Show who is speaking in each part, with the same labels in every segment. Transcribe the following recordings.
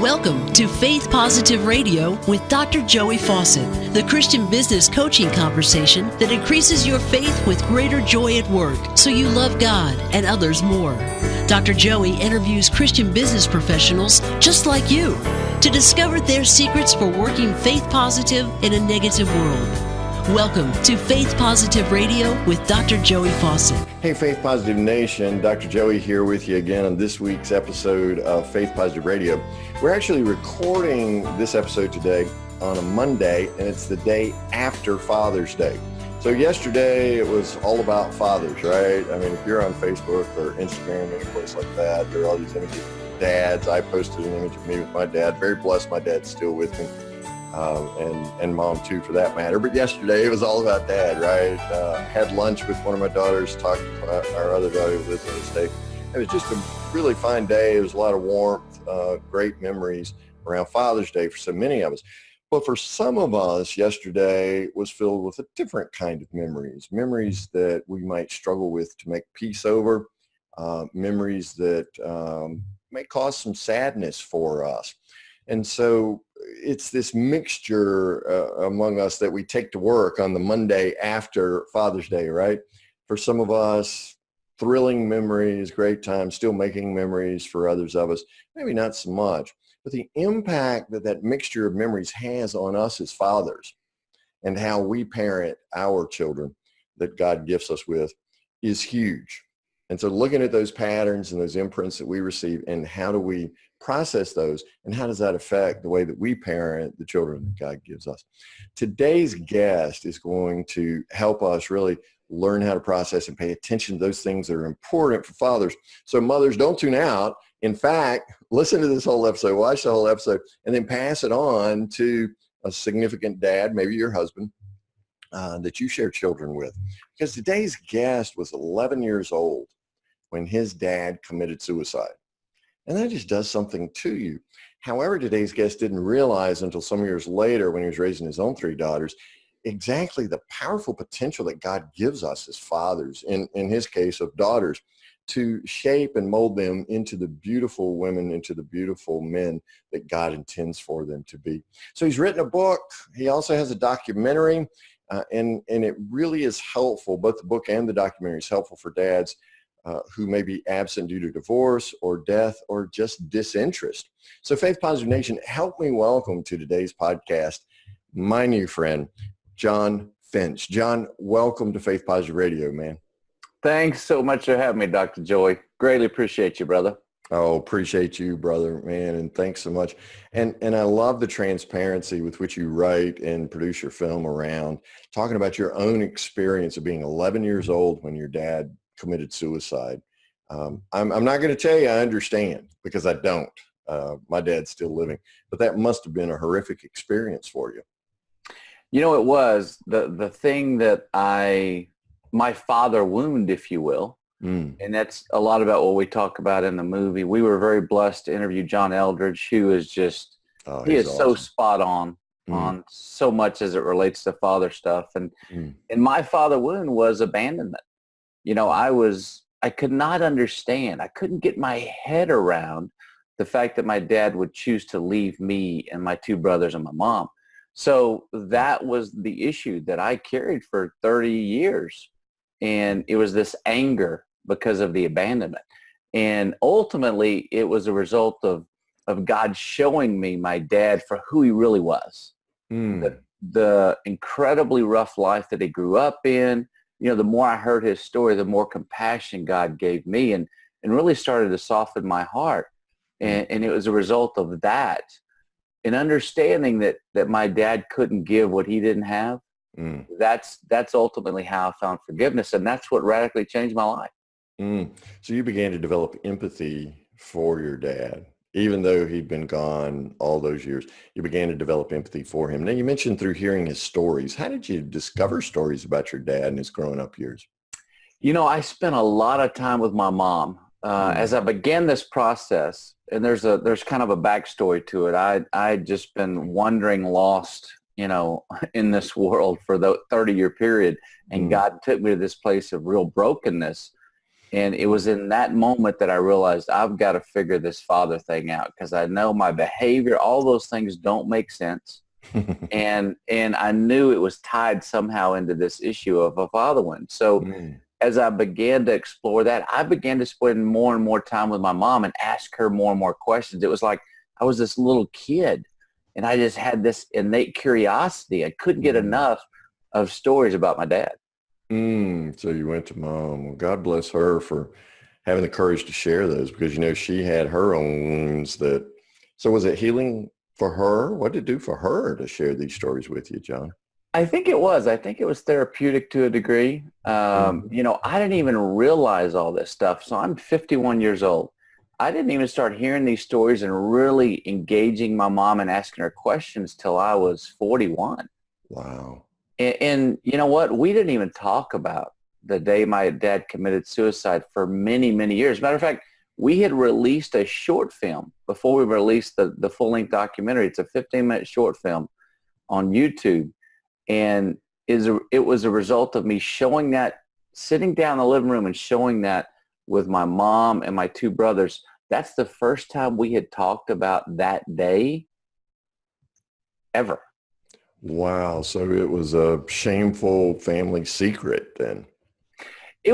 Speaker 1: Welcome to Faith Positive Radio with Dr. Joey Fawcett, the Christian business coaching conversation that increases your faith with greater joy at work so you love God and others more. Dr. Joey interviews Christian business professionals just like you to discover their secrets for working faith positive in a negative world. Welcome to Faith Positive Radio with Dr. Joey Fawcett.
Speaker 2: Hey, Faith Positive Nation. Dr. Joey here with you again on this week's episode of Faith Positive Radio. We're actually recording this episode today on a Monday, and it's the day after Father's Day. So yesterday, it was all about fathers, right? I mean, if you're on Facebook or Instagram, any place like that, there are all these images of dads. I posted an image of me with my dad. Very blessed my dad's still with me. And mom too, for that matter. But yesterday it was all about dad, right? Had lunch with one of my daughters, talked to our other daughter who lives in the state. It was just a really fine day. It was a lot of warmth, great memories around Father's Day for so many of us. But for some of us, yesterday was filled with a different kind of memories that we might struggle with to make peace over, memories that may cause some sadness for us. And so it's this mixture among us that we take to work on the Monday after Father's Day, right? For some of us, thrilling memories, great time, still making memories. For others of us, maybe not so much. But the impact that that mixture of memories has on us as fathers and how we parent our children that God gifts us with is huge. And so looking at those patterns and those imprints that we receive and how do we process those and how does that affect the way that we parent the children that God gives us. Today's guest is going to help us really learn how to process and pay attention to those things that are important for fathers. So mothers, don't tune out. In fact, listen to this whole episode, watch the whole episode, and then pass it on to a significant dad, maybe your husband, that you share children with. Because today's guest was 11 years old when his dad committed suicide. And that just does something to you. However, today's guest didn't realize until some years later when he was raising his own three daughters, exactly the powerful potential that God gives us as fathers, in his case of daughters, to shape and mold them into the beautiful women, into the beautiful men that God intends for them to be. So he's written a book. He also has a documentary, and it really is helpful. Both the book and the documentary is helpful for dads who may be absent due to divorce or death or just disinterest. So Faith Positive Nation, help me welcome to today's podcast my new friend, John Finch. John, welcome to Faith Positive Radio, man.
Speaker 3: Thanks so much for having me, Dr. Joey. Greatly appreciate you, brother.
Speaker 2: Oh, appreciate you, brother, man, and thanks so much. And I love the transparency with which you write and produce your film around talking about your own experience of being 11 years old when your dad committed suicide. I'm not going to tell you I understand, because I don't. My dad's still living, but that must have been a horrific experience for you.
Speaker 3: You know, it was the thing that my father wound, if you will. And that's a lot about what we talk about in the movie. We were very blessed to interview John Eldridge, who is just, he is awesome. So spot on so much as it relates to father stuff. And my father wound was abandonment. You know, I could not understand. I couldn't get my head around the fact that my dad would choose to leave me and my two brothers and my mom. So that was the issue that I carried for 30 years. And it was this anger because of the abandonment. And ultimately, it was a result of God showing me my dad for who he really was. The incredibly rough life that he grew up in. You know, the more I heard his story, the more compassion God gave me and really started to soften my heart. And it was a result of that. And understanding that my dad couldn't give what he didn't have, that's ultimately how I found forgiveness. And that's what radically changed my life.
Speaker 2: So you began to develop empathy for your dad, even though he'd been gone all those years. You began to develop empathy for him. Now, you mentioned through hearing his stories. How did you discover stories about your dad and his growing up years?
Speaker 3: You know, I spent a lot of time with my mom. As I began this process, and there's kind of a backstory to it. I'd just been wandering lost, you know, in this world for the 30-year period, and God took me to this place of real brokenness. And it was in that moment that I realized I've got to figure this father thing out, because I know my behavior, all those things don't make sense. And I knew it was tied somehow into this issue of a father wound. So as I began to explore that, I began to spend more and more time with my mom and ask her more and more questions. It was like I was this little kid, and I just had this innate curiosity. I couldn't get enough of stories about my dad.
Speaker 2: So you went to mom. Well, God bless her for having the courage to share those, because, she had her own wounds so was it healing for her? What did it do for her to share these stories with you, John?
Speaker 3: I think it was therapeutic to a degree. I didn't even realize all this stuff. So I'm 51 years old. I didn't even start hearing these stories and really engaging my mom and asking her questions till I was 41.
Speaker 2: Wow.
Speaker 3: And you know what? We didn't even talk about the day my dad committed suicide for many, many years. Matter of fact, we had released a short film before we released the full-length documentary. It's a 15-minute short film on YouTube. And it was a result of me showing that, sitting down in the living room and showing that with my mom and my two brothers. That's the first time we had talked about that day ever.
Speaker 2: Wow. So it was a shameful family secret then.
Speaker 3: It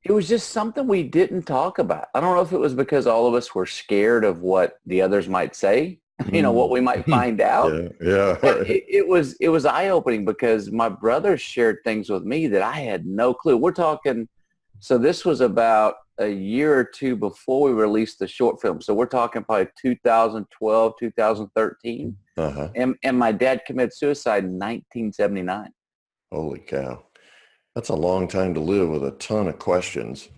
Speaker 3: was just something we didn't talk about. I don't know if it was because all of us were scared of what the others might say, what we might find out.
Speaker 2: Yeah.
Speaker 3: It was eye-opening, because my brothers shared things with me that I had no clue. We're talking, so this was about a year or two before we released the short film. So we're talking probably 2012, 2013. And my dad committed suicide in 1979.
Speaker 2: Holy cow. That's a long time to live with a ton of questions.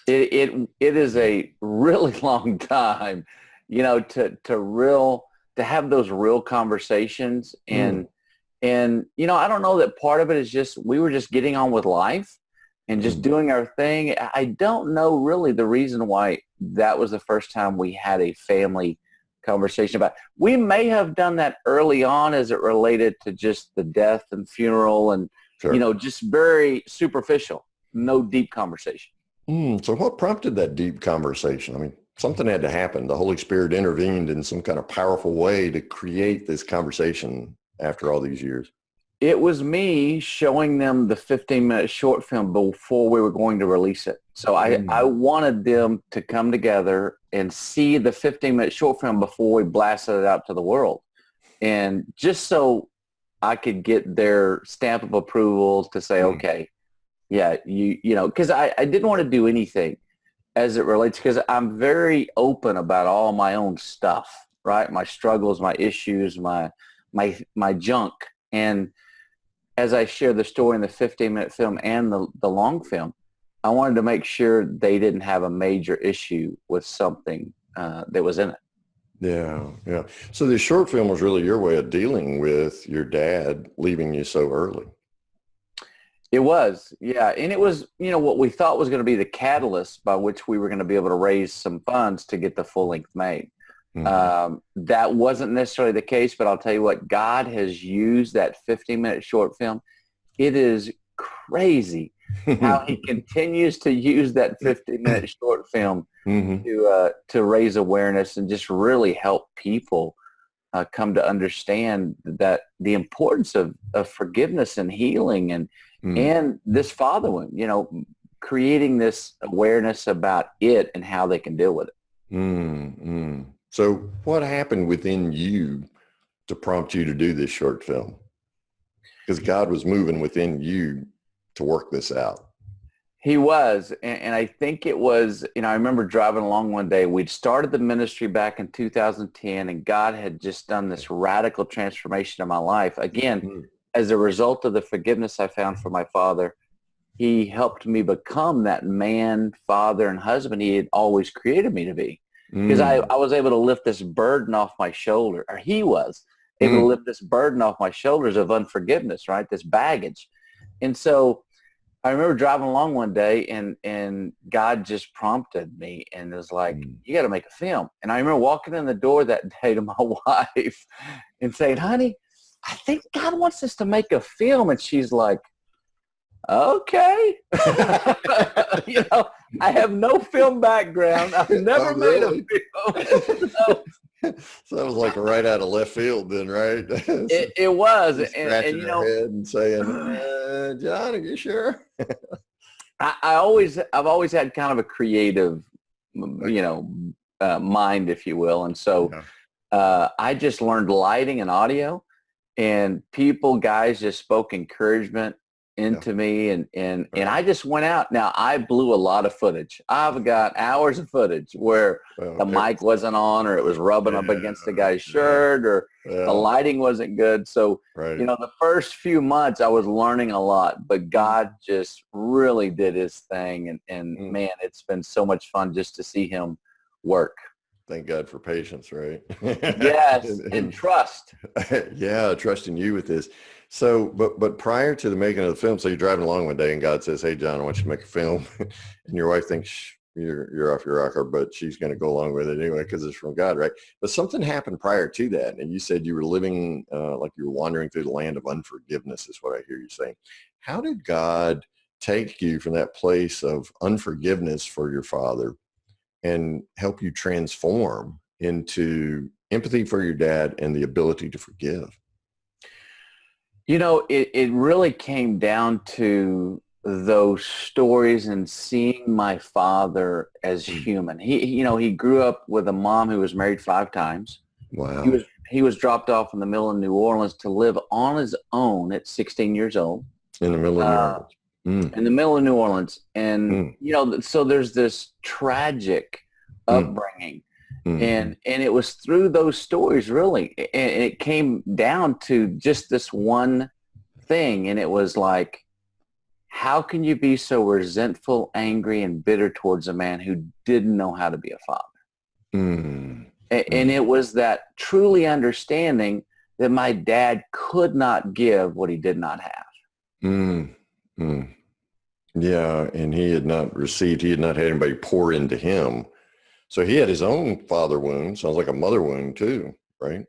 Speaker 3: It is a really long time, to have those real conversations. And I don't know that part of it is just, we were just getting on with life and just doing our thing. I don't know really the reason why that was the first time we had a family conversation about it. We may have done that early on as it related to just the death and funeral and,
Speaker 2: Sure.
Speaker 3: Just very superficial, no deep conversation.
Speaker 2: So what prompted that deep conversation? I mean, something had to happen. The Holy Spirit intervened in some kind of powerful way to create this conversation after all these years.
Speaker 3: It was me showing them the 15-minute short film before we were going to release it. So I wanted them to come together and see the 15-minute short film before we blasted it out to the world. And just so I could get their stamp of approval to say, okay, yeah, because I didn't want to do anything as it relates, because I'm very open about all my own stuff, right? My struggles, my issues, my junk. And as I share the story in the 15-minute film and the long film, I wanted to make sure they didn't have a major issue with something that was in it.
Speaker 2: Yeah. So the short film was really your way of dealing with your dad leaving you so early.
Speaker 3: It was, yeah. And it was, what we thought was going to be the catalyst by which we were going to be able to raise some funds to get the full length made. That wasn't necessarily the case, but I'll tell you what, God has used that 15-minute short film. It is crazy how he continues to use that 15-minute short film to raise awareness and just really help people come to understand that the importance of forgiveness and healing and this father wound, creating this awareness about it and how they can deal with it.
Speaker 2: So what happened within you to prompt you to do this short film? Because God was moving within you to work this out.
Speaker 3: He was. And I think it was, I remember driving along one day. We'd started the ministry back in 2010, and God had just done this radical transformation in my life. Again, as a result of the forgiveness I found for my father, he helped me become that man, father, and husband he had always created me to be. Because I was able to lift this burden off my shoulder, or he was able to lift this burden off my shoulders of unforgiveness, right? This baggage. And so I remember driving along one day and God just prompted me and was like, you got to make a film. And I remember walking in the door that day to my wife and saying, honey, I think God wants us to make a film. And she's like, Okay. I have no film background. I've never made a film.
Speaker 2: So that was like right out of left field then, right?
Speaker 3: It was.
Speaker 2: Scratching her head and saying, John, are you sure?
Speaker 3: I've always had kind of a creative, mind, if you will. And so I just learned lighting and audio, and guys just spoke encouragement into me, and I just went out. Now, I blew a lot of footage. I've got hours of footage where the mic wasn't on, or it was rubbing up against the guy's shirt, or the lighting wasn't good. So, the first few months I was learning a lot, but God just really did his thing. And man, it's been so much fun just to see him work.
Speaker 2: Thank God for patience, right?
Speaker 3: Yes, and trust.
Speaker 2: Yeah, trusting you with this. So, but prior to the making of the film, so you're driving along one day and God says, hey, John, I want you to make a film. And your wife thinks you're off your rocker, but she's going to go along with it anyway because it's from God, right? But something happened prior to that. And you said you were living like you were wandering through the land of unforgiveness is what I hear you saying. How did God take you from that place of unforgiveness for your father and help you transform into empathy for your dad and the ability to forgive?
Speaker 3: It really came down to those stories and seeing my father as human. He grew up with a mom who was married 5 times.
Speaker 2: Wow.
Speaker 3: He was dropped off in the middle of New Orleans to live on his own at 16 years old.
Speaker 2: In the middle of New Orleans.
Speaker 3: In the middle of New Orleans. And, so there's this tragic upbringing. And it was through those stories, really. And it came down to just this one thing. And it was like, how can you be so resentful, angry, and bitter towards a man who didn't know how to be a father? And it was that truly understanding that my dad could not give what he did not have.
Speaker 2: Yeah, and he had not had anybody pour into him. So he had his own father wound. Sounds like a mother wound too, right?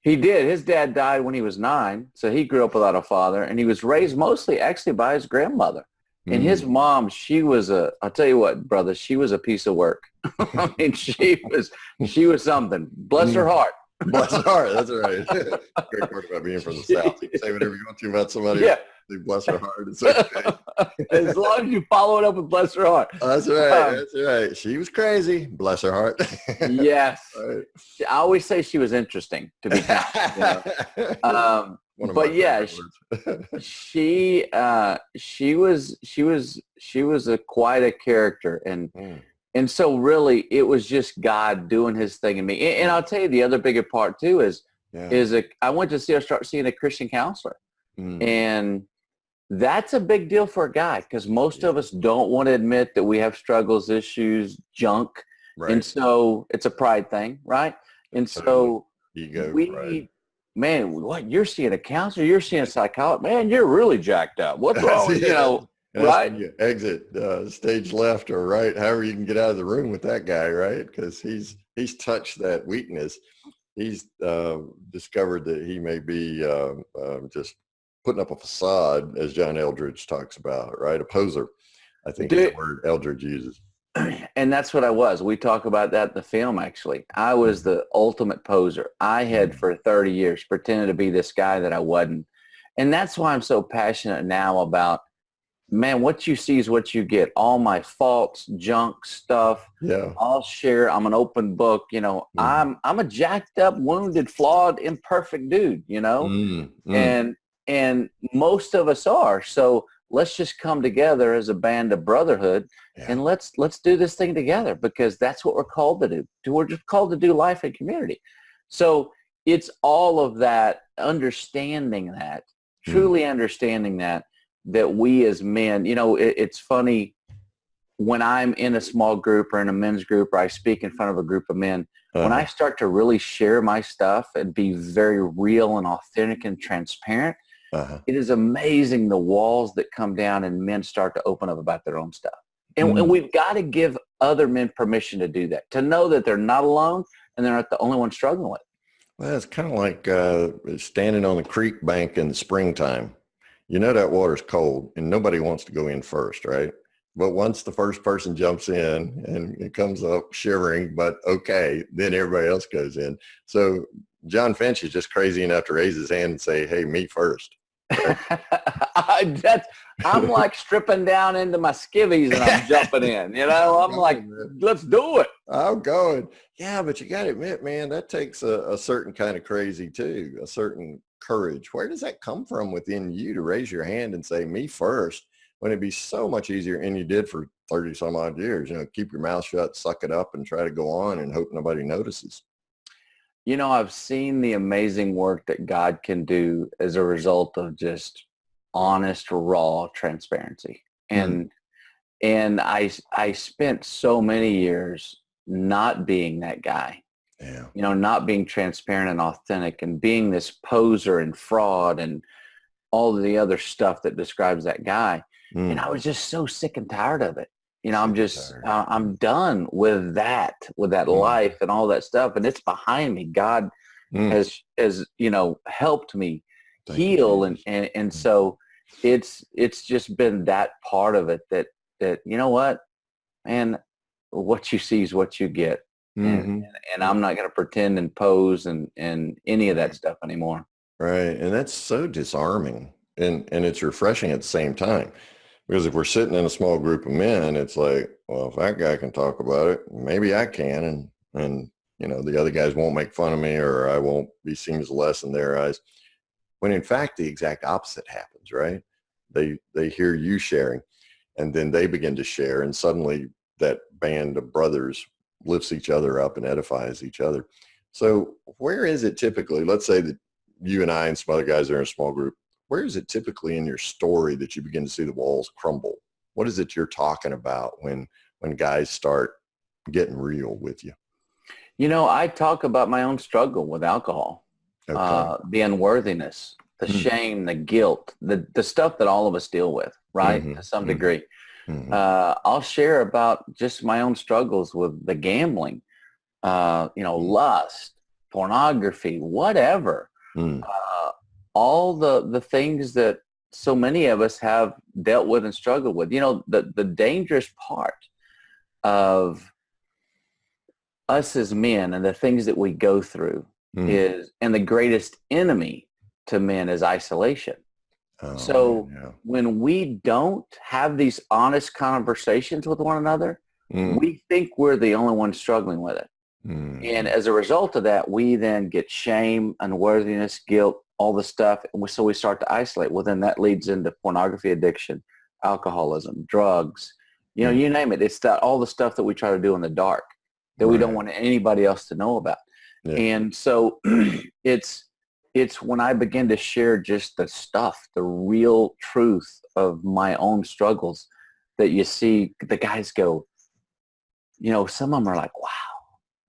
Speaker 3: He did. His dad died when he was 9. So he grew up without a father, and he was raised mostly actually by his grandmother. And his mom, I'll tell you what, brother, she was a piece of work. I mean, she was something. Bless her heart.
Speaker 2: Bless her heart. That's right. Great part about being from the South. You can say whatever you want to about somebody.
Speaker 3: Yeah.
Speaker 2: Bless her heart. It's okay.
Speaker 3: As long as you follow it up with bless her heart.
Speaker 2: That's right. That's right. She was crazy. Bless her heart.
Speaker 3: Yes.
Speaker 2: Right.
Speaker 3: I always say she was interesting, to be honest. But yeah, she was quite a character, and so really it was just God doing his thing in me. And I'll tell you the other bigger part too is I went to start seeing a Christian counselor, and that's a big deal for a guy because most of us don't want to admit that we have struggles, issues, junk, and so it's a pride thing, right? And so
Speaker 2: ego,
Speaker 3: pride. Man, what, you're seeing a counselor, you're seeing a psychologist, man, you're really jacked up. What's wrong? Right?
Speaker 2: You exit stage left or right, however you can get out of the room with that guy, right? Because he's touched that weakness. He's discovered that he may be just putting up a facade, as John Eldridge talks about, right? A poser, I think is the word Eldridge uses.
Speaker 3: And that's what I was. We talk about that in the film, actually. I was the ultimate poser. I had for 30 years pretended to be this guy that I wasn't. And that's why I'm so passionate now about, man, what you see is what you get. All my faults, junk stuff, I'll share. I'm an open book. I'm a jacked up, wounded, flawed, imperfect dude, and most of us are. So let's just come together as a band of brotherhood and let's do this thing together because that's what we're called to do. We're just called to do life in community. So it's all of that, understanding that, truly understanding that we as men, it's funny when I'm in a small group or in a men's group or I speak in front of a group of men, when I start to really share my stuff and be very real and authentic and transparent, it is amazing the walls that come down and men start to open up about their own stuff. And we've got to give other men permission to do that, to know that they're not alone and they're not the only one struggling with it.
Speaker 2: Well, it's kind of like standing on the creek bank in the springtime. you know that water's cold and nobody wants to go in first, right? But once the first person jumps in and it comes up shivering, but okay, then everybody else goes in. So John Finch is just crazy enough to raise his hand and say, hey, me first.
Speaker 3: I'm like stripping down into my skivvies and I'm jumping in, I'm like, let's do it.
Speaker 2: I'm going. Yeah, but you got to admit, man, that takes a certain kind of crazy too, a certain courage. Where does that come from within you to raise your hand and say, me first, when it'd be so much easier, and you did for 30 some odd years, keep your mouth shut, suck it up and try to go on and hope nobody notices.
Speaker 3: I've seen the amazing work that God can do as a result of just honest, raw transparency. And I spent so many years not being that guy, not being transparent and authentic and being this poser and fraud and all of the other stuff that describes that guy. And I was just so sick and tired of it. I'm done with that life and all that stuff. And it's behind me. God has helped me heal. And so it's just been that part of it that, you know what, man, what you see is what you get. And I'm not going to pretend and pose and any of that stuff anymore.
Speaker 2: Right. And that's so disarming and it's refreshing at the same time. Because if we're sitting in a small group of men, it's like, well, if that guy can talk about it, maybe I can. And the other guys won't make fun of me or I won't be seen as less in their eyes. When in fact, the exact opposite happens, right? They hear you sharing and then they begin to share. And suddenly that band of brothers lifts each other up and edifies each other. So where is it typically, let's say that you and I and some other guys are in a small group, where is it typically in your story that you begin to see the walls crumble? What is it you're talking about when guys start getting real with you?
Speaker 3: I talk about my own struggle with alcohol, the unworthiness, the shame, the guilt, the stuff that all of us deal with, right? To some degree. I'll share about just my own struggles with the gambling, lust, pornography, whatever. All the things that so many of us have dealt with and struggled with. The dangerous part of us as men and the things that we go through is, and the greatest enemy to men is isolation. When we don't have these honest conversations with one another, we think we're the only ones struggling with it. And as a result of that, we then get shame, unworthiness, guilt, all the stuff. And so we start to isolate. Well, then that leads into pornography addiction, alcoholism, drugs, you name it. It's all the stuff that we try to do in the dark that we don't want anybody else to know about. Yeah. And so it's when I begin to share just the stuff, the real truth of my own struggles, that you see the guys go, some of them are like, wow,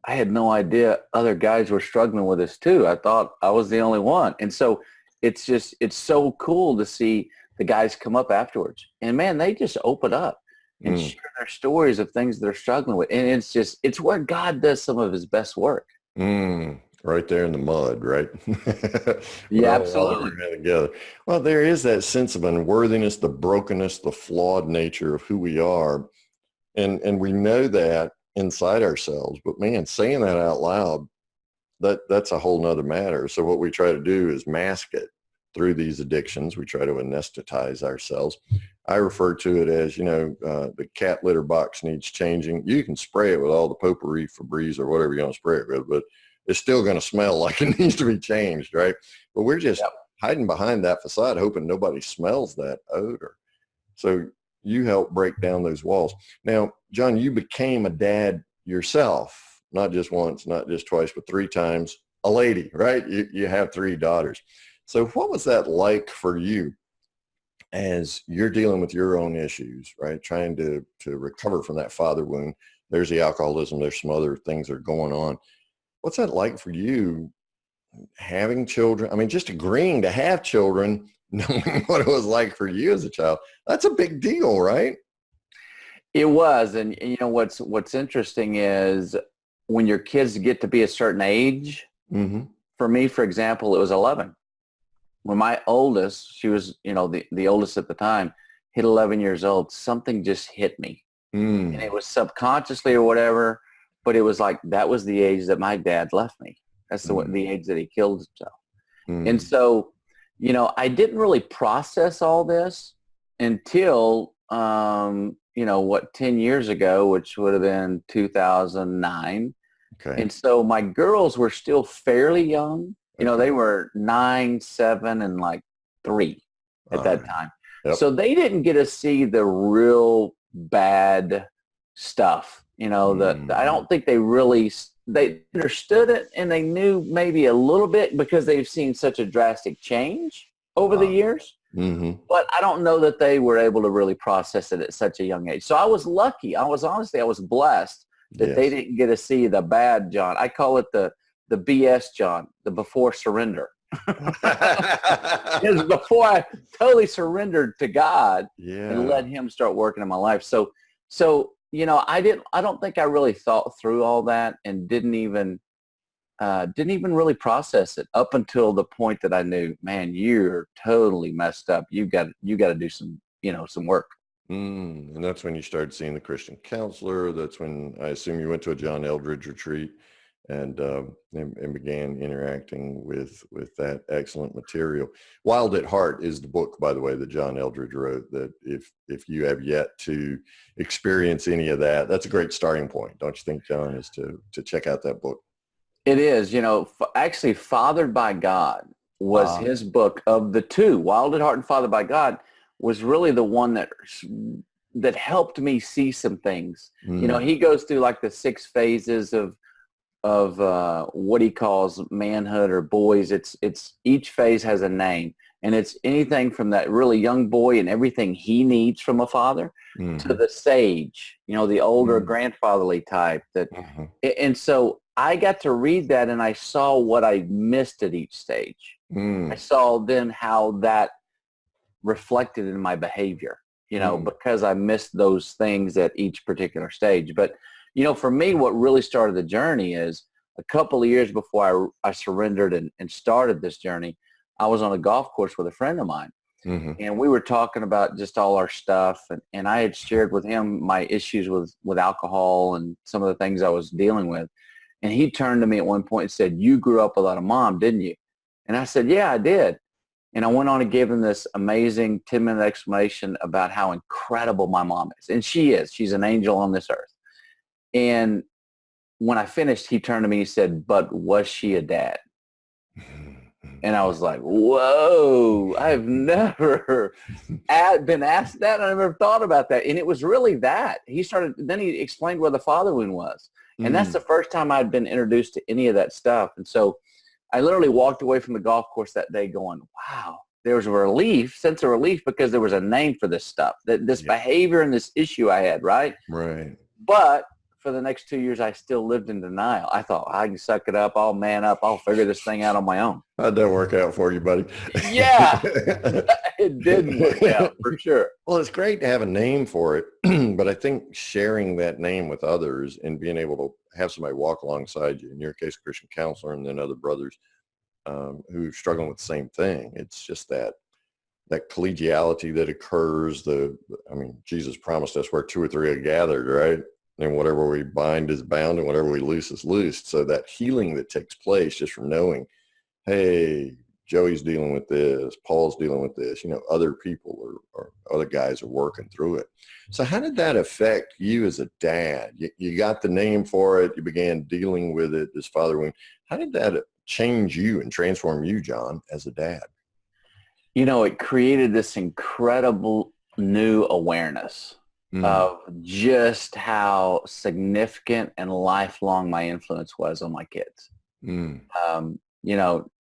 Speaker 3: I had no idea other guys were struggling with this too. I thought I was the only one. And so it's so cool to see the guys come up afterwards. And man, they just open up and share their stories of things they're struggling with. And it's where God does some of his best work.
Speaker 2: Right there in the mud, right?
Speaker 3: Yeah, absolutely.
Speaker 2: Together. Well, there is that sense of unworthiness, the brokenness, the flawed nature of who we are. And we know that inside ourselves, but man, saying that out loud, that's a whole nother matter. So what we try to do is mask it through these addictions. We try to anesthetize ourselves. I refer to it as, the cat litter box needs changing. You can spray it with all the potpourri, Febreze, or whatever you want to spray it with, but it's still going to smell like it needs to be changed, right? But we're just hiding behind that facade, hoping nobody smells that odor. So you help break down those walls. Now, John, you became a dad yourself, not just once, not just twice, but 3 times, a lady, right? You have 3 daughters. So what was that like for you as you're dealing with your own issues, right? Trying to recover from that father wound. There's the alcoholism. There's some other things that are going on. What's that like for you having children? I mean, just agreeing to have children, knowing what it was like for you as a child. That's a big deal, right?
Speaker 3: It was. And what's interesting is when your kids get to be a certain age, for me, for example, it was 11. when my oldest, she was, the oldest at the time, hit 11 years old, something just hit me. And it was subconsciously or whatever, but it was like, that was the age that my dad left me. That's the age that he killed himself. And so, I didn't really process all this until, 10 years ago, which would have been 2009.
Speaker 2: Okay.
Speaker 3: And so my girls were still fairly young. They were 9, 7, and like 3 at that time.
Speaker 2: Yep.
Speaker 3: So they didn't get to see the real bad stuff. I don't think they understood it, and they knew maybe a little bit because they've seen such a drastic change over the years. But I don't know that they were able to really process it at such a young age. So I was lucky. I was blessed that they didn't get to see the bad John. I call it the BS John, the before surrender. It was before I totally surrendered to God and let him start working in my life. So I don't think I really thought through all that and didn't even really process it up until the point that I knew, man, you're totally messed up. You got to do some work.
Speaker 2: And that's when you started seeing the Christian counselor. That's when I assume you went to a John Eldredge retreat and began interacting with that excellent material. Wild at Heart is the book, by the way, that John Eldredge wrote, that if you have yet to experience any of that, that's a great starting point, don't you think, John, is to check out that book?
Speaker 3: It is. Actually, Fathered by God was his book of the two. Wild at Heart and Fathered by God was really the one that helped me see some things. He goes through like the 6 phases of what he calls manhood or boys. It's each phase has a name, and it's anything from that really young boy and everything he needs from a father to the sage, the older grandfatherly type and so I got to read that, and I saw what I missed at each stage. I saw then how that reflected in my behavior, because I missed those things at each particular stage. But, for me, what really started the journey is a couple of years before I surrendered and started this journey, I was on a golf course with a friend of mine. And we were talking about just all our stuff. And I had shared with him my issues with alcohol and some of the things I was dealing with. And he turned to me at one point and said, "You grew up without a mom, didn't you?" And I said, "Yeah, I did." And I went on and gave him this amazing 10-minute explanation about how incredible my mom is. And she is. She's an angel on this earth. And when I finished, he turned to me and he said, "But was she a dad?" And I was like, whoa, I've never been asked that. I never thought about that. And it was really that. Then he explained where the father wound was. And that's the first time I'd been introduced to any of that stuff. And so I literally walked away from the golf course that day going, wow, there was a sense of relief, because there was a name for this stuff, this behavior and this issue I had, right?
Speaker 2: Right.
Speaker 3: But for the next 2 years, I still lived in denial. I thought, I can suck it up. I'll man up. I'll figure this thing out on my own.
Speaker 2: How'd that work out for you, buddy?
Speaker 3: Yeah, it didn't work out for sure.
Speaker 2: Well, it's great to have a name for it, but I think sharing that name with others and being able to have somebody walk alongside you, in your case, a Christian counselor, and then other brothers who are struggling with the same thing. It's just that collegiality that occurs. Jesus promised us where 2 or 3 are gathered, right? And whatever we bind is bound, and whatever we loose is loosed. So that healing that takes place just from knowing, hey, Joey's dealing with this, Paul's dealing with this, other people or other guys are working through it. So how did that affect you as a dad? You got the name for it. You began dealing with it, this father wound. How did that change you and transform you, John, as a dad?
Speaker 3: It created this incredible new awareness of just how significant and lifelong my influence was on my kids.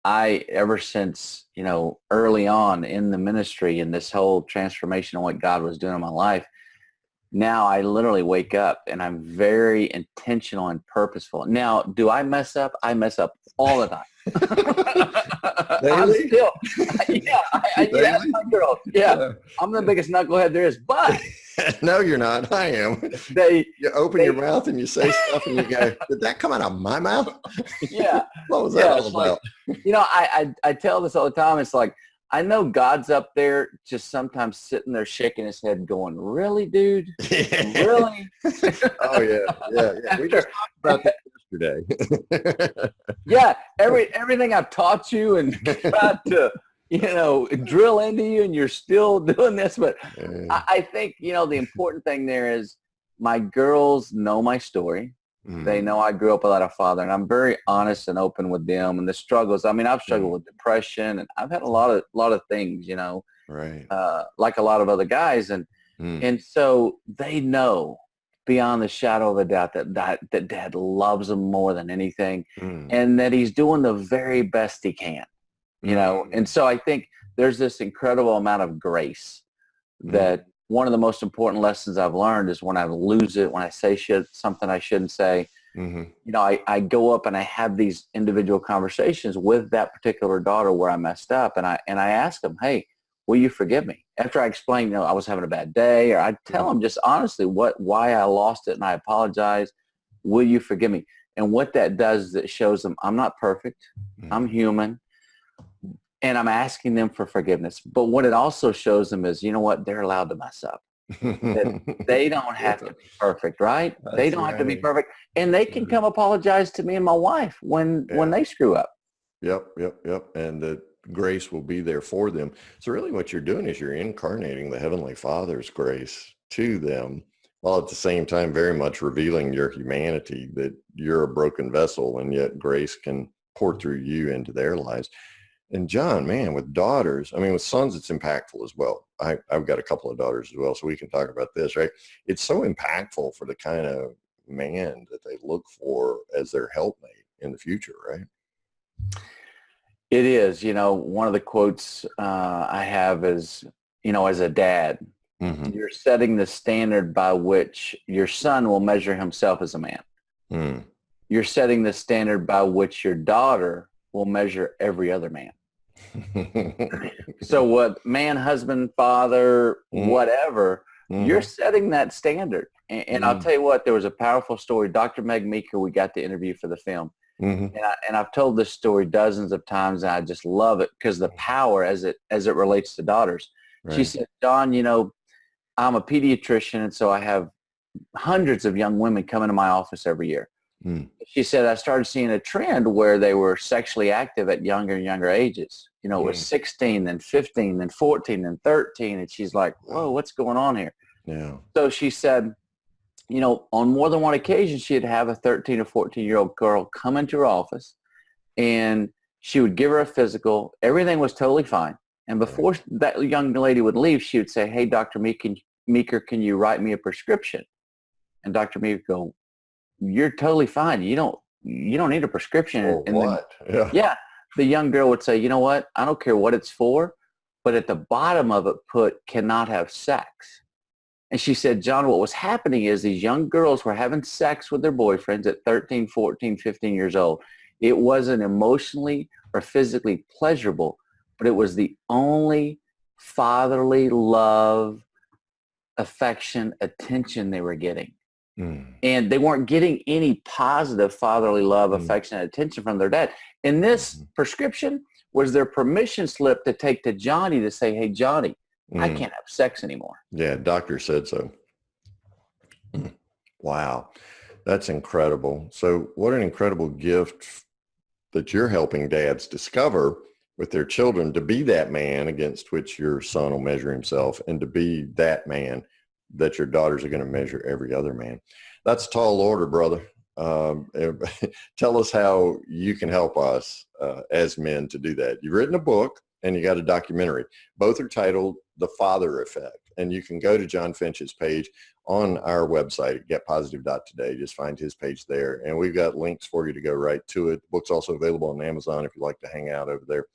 Speaker 3: I, ever since, early on in the ministry and this whole transformation of what God was doing in my life, now I literally wake up and I'm very intentional and purposeful. Now, do I mess up? I mess up all the time.
Speaker 2: Daily?
Speaker 3: I'm still, my girl. Yeah, I'm the biggest knucklehead there is, but
Speaker 2: No, you're not. I am. You open your mouth and you say stuff and you go, did that come out of my mouth?
Speaker 3: Yeah.
Speaker 2: What was that all about?
Speaker 3: Like, I tell this all the time. It's like, I know God's up there just sometimes sitting there shaking his head going, really, dude? Really?
Speaker 2: Oh, yeah. We just talked about that yesterday.
Speaker 3: Yeah. Everything I've taught you and tried to, drill into you, and you're still doing this. But I think, the important thing there is my girls know my story. They know I grew up without a father, and I'm very honest and open with them and the struggles. I mean, I've struggled with depression, and I've had a lot of things,
Speaker 2: right.
Speaker 3: Like a lot of other guys. And so they know beyond the shadow of a doubt that Dad loves them more than anything, and that he's doing the very best he can, And so I think there's this incredible amount of grace that one of the most important lessons I've learned is when I lose it, when I say something I shouldn't say, I go up and I have these individual conversations with that particular daughter where I messed up. And I ask them, hey, will you forgive me? After I explain, I was having a bad day, or I tell them just honestly why I lost it, and I apologize. Will you forgive me? And what that does is it shows them I'm not perfect. I'm human. And I'm asking them for forgiveness. But what it also shows them is, they're allowed to mess up. That they don't have to be perfect, right? They don't have to be perfect. And they can come apologize to me and my wife when they screw up.
Speaker 2: Yep. And the grace will be there for them. So really what you're doing is you're incarnating the Heavenly Father's grace to them, while at the same time very much revealing your humanity, that you're a broken vessel, and yet grace can pour through you into their lives. And John, man, with daughters, with sons, it's impactful as well. I've got a couple of daughters as well, so we can talk about this, right? It's so impactful for the kind of man that they look for as their helpmate in the future, right?
Speaker 3: It is. One of the quotes I have is, as a dad, you're setting the standard by which your son will measure himself as a man. You're setting the standard by which your daughter will measure every other man. So what man, husband, father, whatever, you're setting that standard. And I'll tell you what, there was a powerful story. Dr. Meg Meeker, we got to interview for the film. And I've told this story dozens of times, and I just love it because the power as it relates to daughters. Right. She said, John, I'm a pediatrician, and so I have hundreds of young women come into my office every year. She said, I started seeing a trend where they were sexually active at younger and younger ages. It was 16, then 15, then 14, then 13. And she's like, whoa, what's going on here? Yeah. So she said, on more than one occasion, she'd have a 13 or 14-year-old girl come into her office, and she would give her a physical. Everything was totally fine. And before that young lady would leave, she would say, hey, Dr. Meeker, can you write me a prescription? And Dr. Meeker would go, you're totally fine. You don't need a prescription. And
Speaker 2: what?
Speaker 3: The young girl would say, you know what? I don't care what it's for, but at the bottom of it put cannot have sex. And she said, John, what was happening is these young girls were having sex with their boyfriends at 13, 14, 15 years old. It wasn't emotionally or physically pleasurable, but it was the only fatherly love, affection, attention they were getting. And they weren't getting any positive fatherly love, affection, and attention from their dad. And this prescription was their permission slip to take to Johnny to say, hey, Johnny, I can't have sex anymore.
Speaker 2: Yeah, doctor said so. Wow. That's incredible. So what an incredible gift that you're helping dads discover with their children, to be that man against which your son will measure himself, and to be that man that your daughters are going to measure every other man. That's a tall order, brother. Tell us how you can help us as men to do that. You've written a book and you got a documentary. Both are titled The Father Effect. And you can go to John Finch's page on our website, getpositive.today. Just find his page there. And we've got links for you to go right to it. The book's also available on Amazon if you'd like to hang out over there.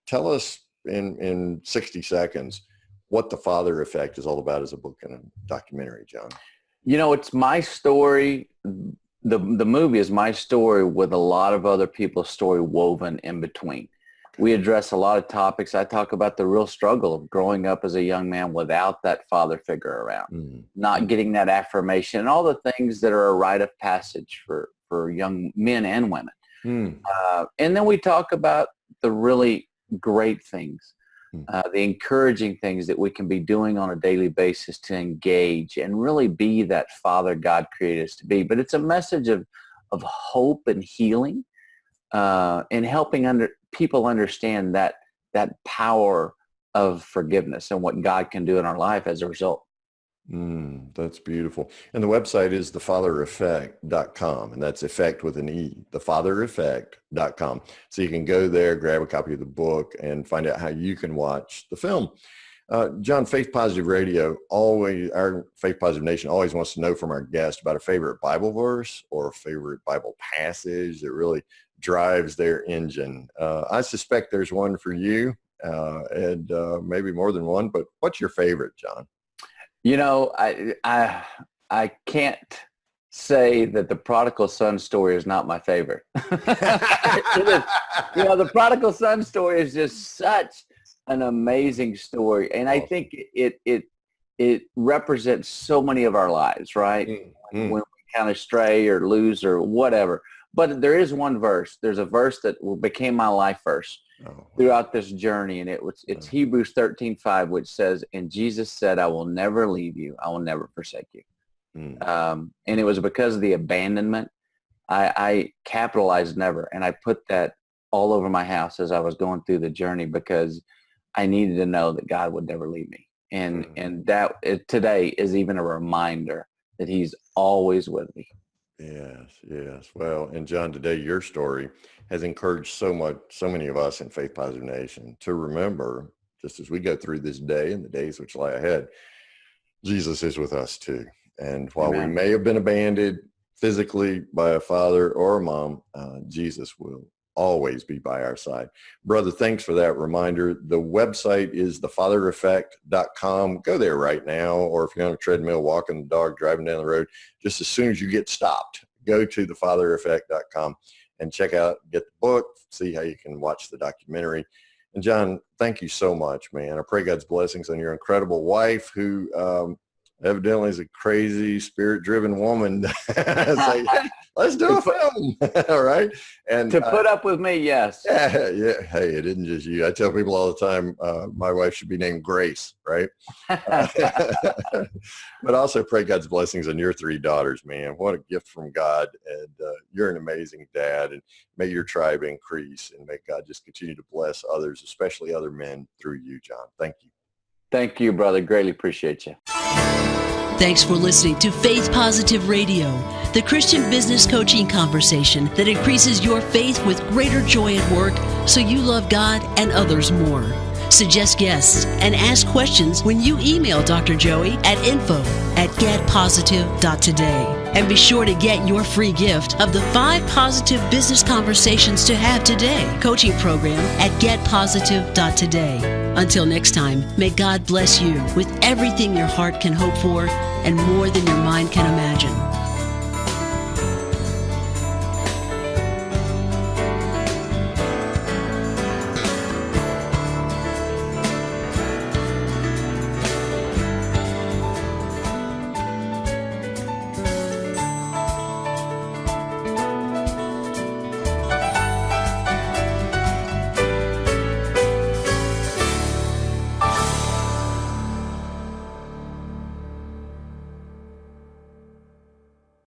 Speaker 2: Tell us in 60 seconds what The Father Effect is all about as a book and a documentary, John.
Speaker 3: It's my story. The movie is my story with a lot of other people's story woven in between. We address a lot of topics. I talk about the real struggle of growing up as a young man without that father figure around, not getting that affirmation, and all the things that are a rite of passage for young men and women. And then we talk about the really great things, the encouraging things that we can be doing on a daily basis to engage and really be that father God created us to be. But it's a message of hope and healing, and helping people understand that power of forgiveness and what God can do in our life as a result.
Speaker 2: That's beautiful. And the website is thefathereffect.com, and that's effect with an E, thefathereffect.com. So you can go there, grab a copy of the book, and find out how you can watch the film. John, Faith Positive Radio, our Faith Positive Nation always wants to know from our guests about a favorite Bible verse or a favorite Bible passage that really drives their engine. I suspect there's one for you, and maybe more than one, but what's your favorite, John?
Speaker 3: You know, I can't say that the prodigal son story is not my favorite. You know, the prodigal son story is just such an amazing story, and I think it represents so many of our lives, right? When we kind of stray or lose or whatever. But there is one verse. There's a verse that became my life verse throughout this journey, and it's Hebrews 13:5, which says, "And Jesus said, I will never leave you. I will never forsake you." And it was because of the abandonment. I capitalized never, and I put that all over my house as I was going through the journey, because I needed to know that God would never leave me. And that today is even a reminder that he's always with me.
Speaker 2: Yes. Well, and John, today your story has encouraged so many of us in Faith Positive Nation to remember, just as we go through this day and the days which lie ahead, Jesus is with us too. And while we may have been abandoned physically by a father or a mom, Jesus will always be by our side. Brother, thanks for that reminder. The website is thefathereffect.com. Go there right now, or if you're on a treadmill, walking the dog, driving down the road, just as soon as you get stopped, go to thefathereffect.com and check out, get the book, see how you can watch the documentary. And John, thank you so much, man. I pray God's blessings on your incredible wife, who evidently is a crazy, spirit-driven woman. Say, let's do a film. All right. And
Speaker 3: to put up with me, yes.
Speaker 2: Yeah. Hey, it isn't just you. I tell people all the time, my wife should be named Grace, right? But also pray God's blessings on your 3 daughters, man. What a gift from God. And you're an amazing dad. And may your tribe increase, and may God just continue to bless others, especially other men, through you, John. Thank you.
Speaker 3: Thank you, brother. Greatly appreciate you.
Speaker 1: Thanks for listening to Faith Positive Radio, the Christian business coaching conversation that increases your faith with greater joy at work, so you love God and others more. Suggest guests and ask questions when you email Dr. Joey at info@getpositive.today. And be sure to get your free gift of the 5 positive business conversations to have today coaching program at getpositive.today. Until next time, may God bless you with everything your heart can hope for and more than your mind can imagine.